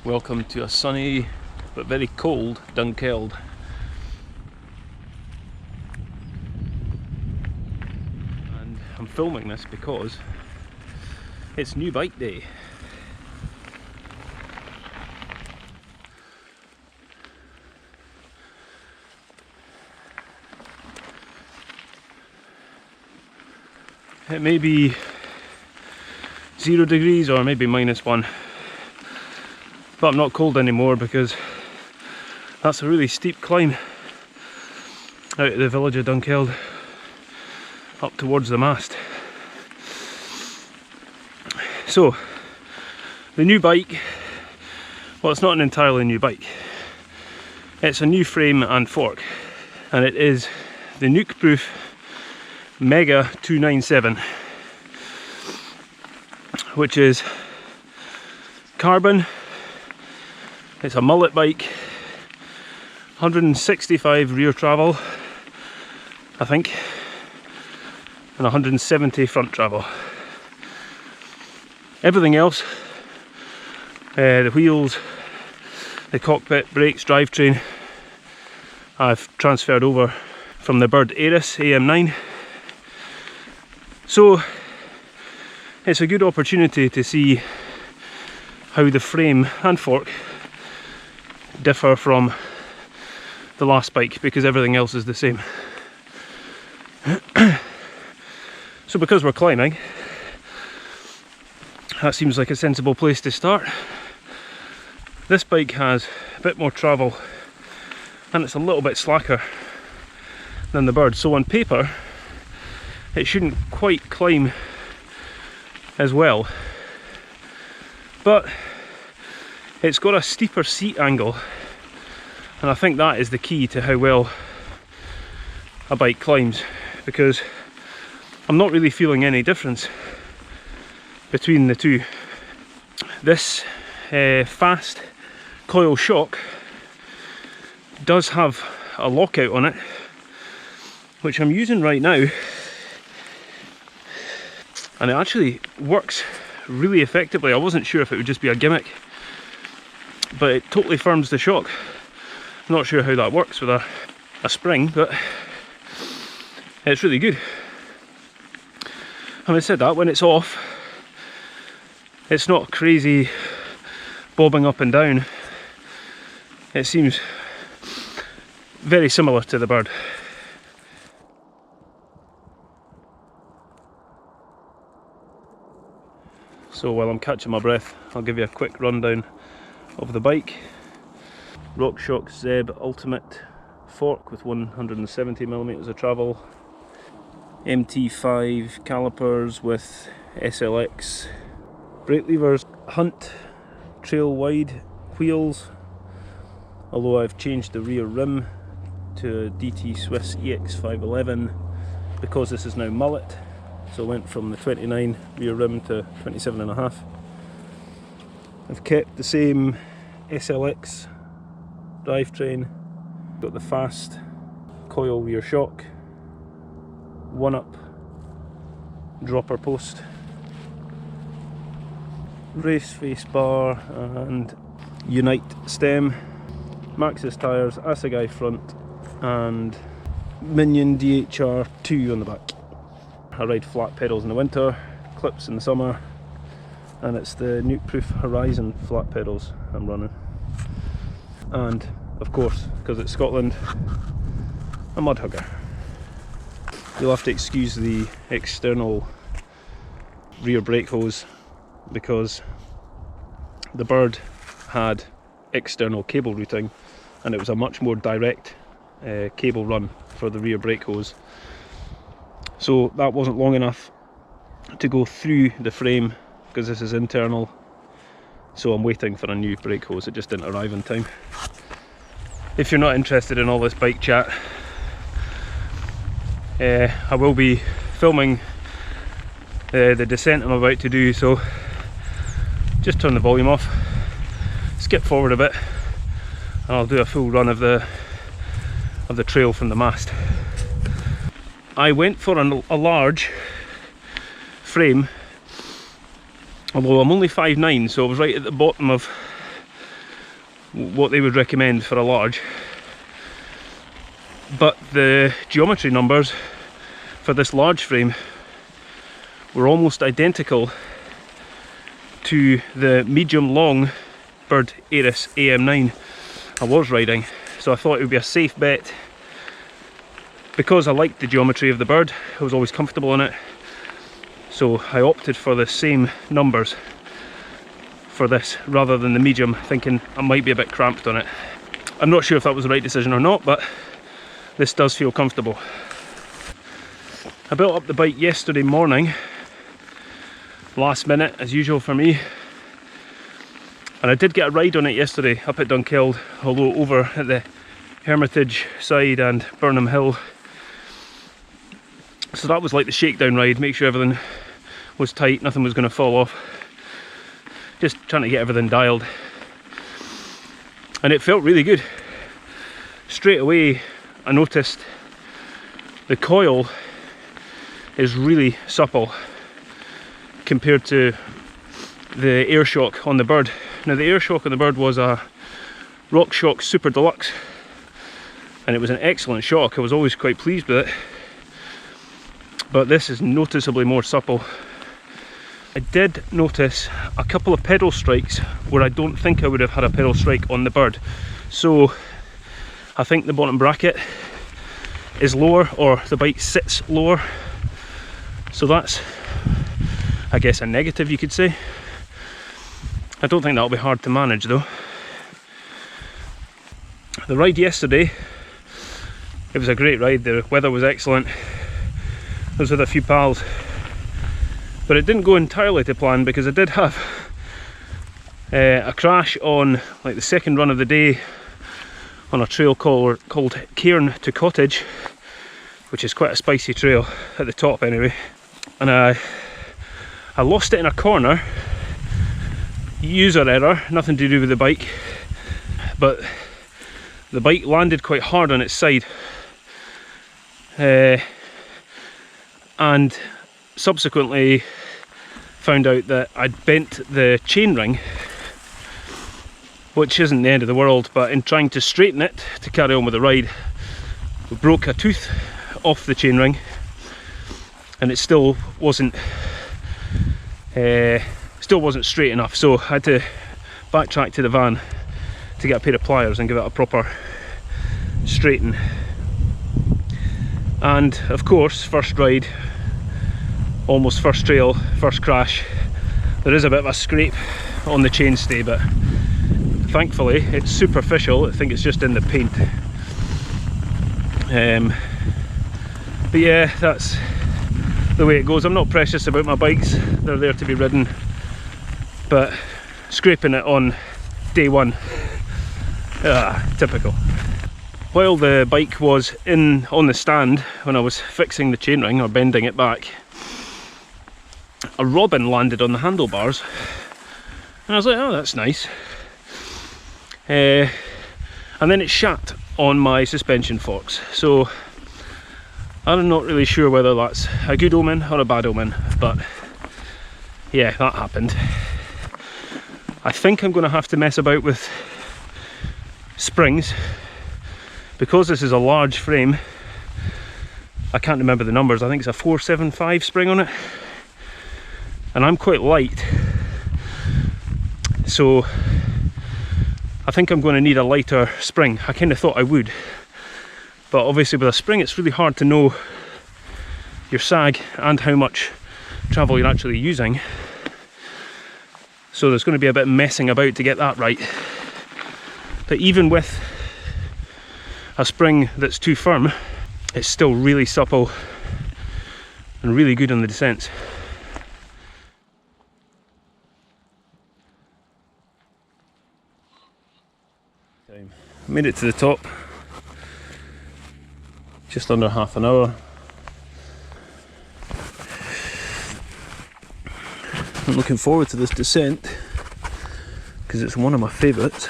Welcome to a sunny but very cold Dunkeld. And I'm filming this because it's new bike day. It may be 0 degrees or maybe -1. But I'm not cold anymore because that's a really steep climb out of the village of Dunkeld up towards the mast. So, the new bike, well, it's not an entirely new bike. It's a new frame and fork, and it is the Nukeproof Mega 297, which is carbon. It's a mullet bike, 165 rear travel, I think, and 170 front travel. Everything else, the wheels, the cockpit, brakes, drivetrain, I've transferred over from the Bird Aris AM9. So it's a good opportunity to see how the frame and fork differ from the last bike, because everything else is the same. So because we're climbing, that seems like a sensible place to start. This bike has a bit more travel and it's a little bit slacker than the Bird, so on paper it shouldn't quite climb as well, but it's got a steeper seat angle, and I think that is the key to how well a bike climbs, because I'm not really feeling any difference between the two. This fast coil shock does have a lockout on it, which I'm using right now, and it actually works really effectively. I wasn't sure if it would just be a gimmick, but it totally firms the shock. I'm not sure how that works with a spring, but it's really good. Having said that, when it's off, it's not crazy bobbing up and down. It seems very similar to the Bird. So while I'm catching my breath, I'll give you a quick rundown of the bike. RockShox Zeb Ultimate fork with 170mm of travel, MT5 calipers with SLX brake levers, Hunt trail wide wheels, although I've changed the rear rim to a DT Swiss EX511 because this is now mullet, so I went from the 29 rear rim to 27.5. I've kept the same SLX drivetrain, got the fast coil rear shock, 1-up dropper post, race face bar and Unite stem, Maxxis tyres, Assegai front and Minion DHR2 on the back. I ride flat pedals in the winter, clips in the summer, and it's the Nukeproof Horizon flat pedals I'm running. And of course, because it's Scotland, a mud hugger. You'll have to excuse the external rear brake hose because the Bird had external cable routing and it was a much more direct cable run for the rear brake hose. So that wasn't long enough to go through the frame because this is internal. So I'm waiting for a new brake hose, it just didn't arrive in time. If you're not interested in all this bike chat, I will be filming the descent I'm about to do, so just turn the volume off, skip forward a bit, and I'll do a full run of the trail from the mast. I went for a large frame, although I'm only 5'9", so I was right at the bottom of what they would recommend for a large, but the geometry numbers for this large frame were almost identical to the medium long Bird Aris AM9 I was riding, so I thought it would be a safe bet. Because I liked the geometry of the bird, I was always comfortable in it, so I opted for the same numbers for this rather than the medium, thinking I might be a bit cramped on it. I'm not sure if that was the right decision or not, but this does feel comfortable. I built up the bike yesterday morning, last minute as usual for me, and I did get a ride on it yesterday up at Dunkeld, although over at the Hermitage side and Burnham Hill. So that was like the shakedown ride, make sure everything was tight, nothing was going to fall off. Just trying to get everything dialed. And it felt really good. Straight away I noticed the coil is really supple compared to the air shock on the bird. Now the air shock on the bird was a RockShox Super Deluxe, and it was an excellent shock. I was always quite pleased with it, but this is noticeably more supple. I did notice a couple of pedal strikes where I don't think I would have had a pedal strike on the bird. So I think the bottom bracket is lower, or the bike sits lower. So that's, I guess, a negative you could say. I don't think that'll be hard to manage though. The ride yesterday, it was a great ride. The weather was excellent. I was with a few pals, but it didn't go entirely to plan because I did have a crash on like the second run of the day on a trail called Cairn to Cottage, which is quite a spicy trail at the top anyway. And I lost it in a corner. User error, nothing to do with the bike, but the bike landed quite hard on its side, and subsequently found out that I'd bent the chainring, which isn't the end of the world, but in trying to straighten it to carry on with the ride, we broke a tooth off the chainring, and it still wasn't straight enough, so I had to backtrack to the van to get a pair of pliers and give it a proper straighten. And of course, first ride, almost first trail, first crash, there is a bit of a scrape on the chainstay, but thankfully it's superficial. I think it's just in the paint. But yeah, that's the way it goes. I'm not precious about my bikes, they're there to be ridden, but scraping it on day one, typical. While the bike was on the stand, when I was fixing the chainring or bending it back, a robin landed on the handlebars, and I was like, oh, that's nice. And then it shat on my suspension forks, so I'm not really sure whether that's a good omen or a bad omen, but yeah, that happened. I think I'm going to have to mess about with springs, because this is a large frame. I can't remember the numbers, I think it's a 475 spring on it, and I'm quite light, so I think I'm going to need a lighter spring. I kind of thought I would, but obviously with a spring it's really hard to know your sag and how much travel you're actually using, so there's going to be a bit of messing about to get that right. But even with a spring that's too firm, it's still really supple and really good on the descents. Made it to the top, just under half an hour. I'm looking forward to this descent because it's one of my favourites.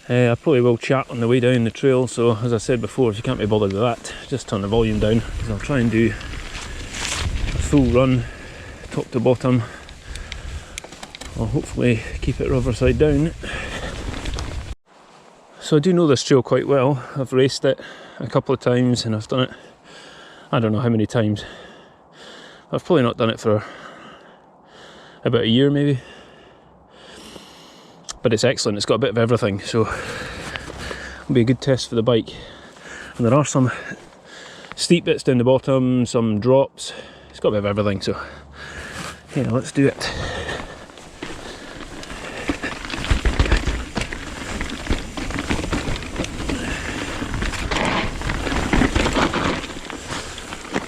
I probably will chat on the way down the trail, so as I said before, if you can't be bothered with that, just turn the volume down, because I'll try and do a full run, top to bottom, I'll hopefully keep it rubber side down. So I do know this trail quite well. I've raced it a couple of times and I've done it, I don't know how many times. I've probably not done it for about a year maybe. But it's excellent, it's got a bit of everything, so it'll be a good test for the bike. And there are some steep bits down the bottom, some drops. It's got a bit of everything, so yeah, let's do it.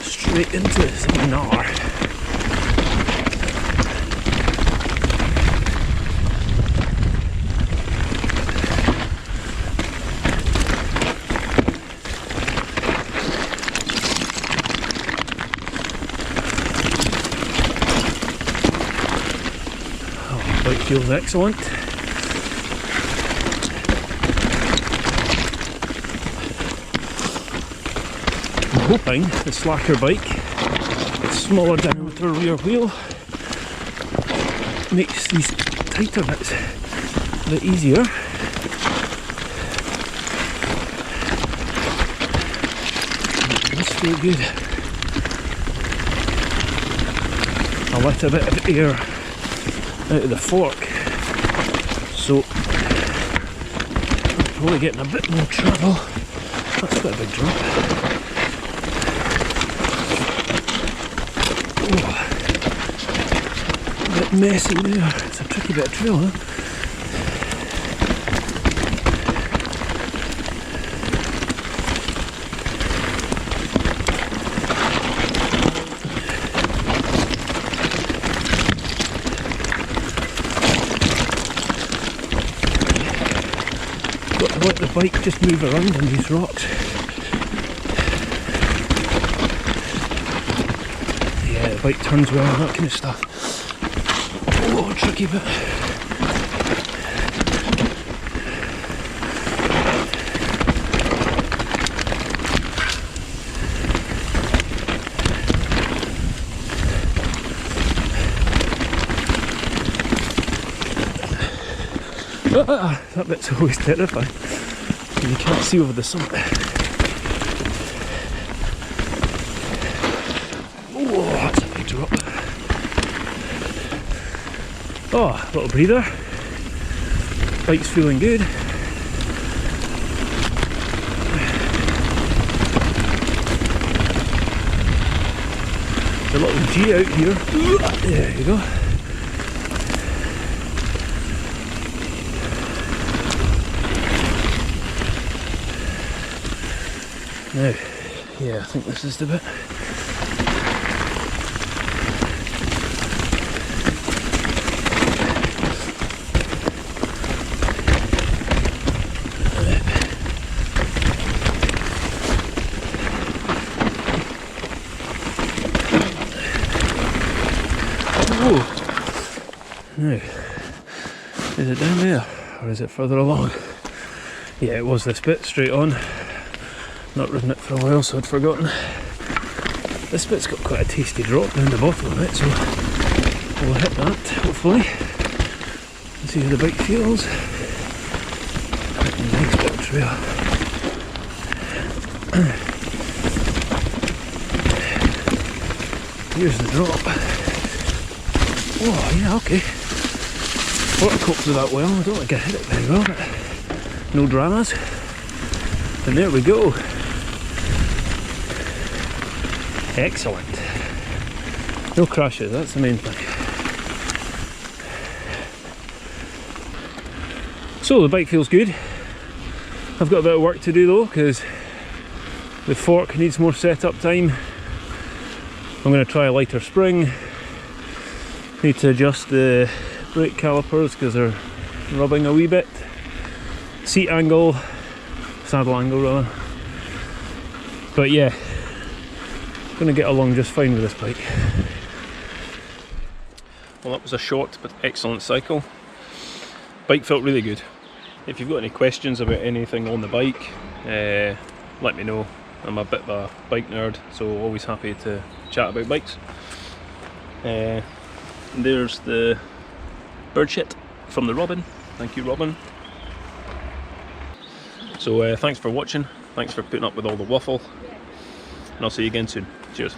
Straight into the seminar. Bike feels excellent. I'm hoping the slacker bike, it's smaller diameter rear wheel, makes these tighter bits a bit easier. This feels good. I let a bit of air out of the fork, so I'm probably getting a bit more travel. That's quite a big drop. Oh, a bit messy there. It's a tricky bit of trail, huh? Got to let the bike just move around on these rocks. Yeah, the bike turns well and that kind of stuff. Oh, tricky bit. Ah, that bit's always terrifying. You can't see over the summit. Oh, that's a big drop. Oh, little breather. Bike's feeling good. A little G out here. There you go. Now, yeah, I think this is the bit. Oh! Now, is it down there, or is it further along? Yeah, it was this bit, straight on. Not ridden it for a while, so I'd forgotten. This bit's got quite a tasty drop down the bottom of it, so we'll hit that, hopefully. And see how the bike feels. Nice bit of trail. Here's the drop. Oh, yeah, okay. Thought I coped with that well. I don't think I hit it very well, but no dramas. And there we go. Excellent. No crashes, that's the main thing. So the bike feels good. I've got a bit of work to do though, because the fork needs more setup time. I'm going to try a lighter spring. Need to adjust the brake calipers because they're rubbing a wee bit. Seat angle, saddle angle rather. But yeah, going to get along just fine with this bike. Well, that was a short but excellent cycle. Bike felt really good. If you've got any questions about anything on the bike, let me know. I'm a bit of a bike nerd, so always happy to chat about bikes. There's the bird shit from the robin. Thank you, Robin. So thanks for watching, thanks for putting up with all the waffle, and I'll see you again soon. Cheers.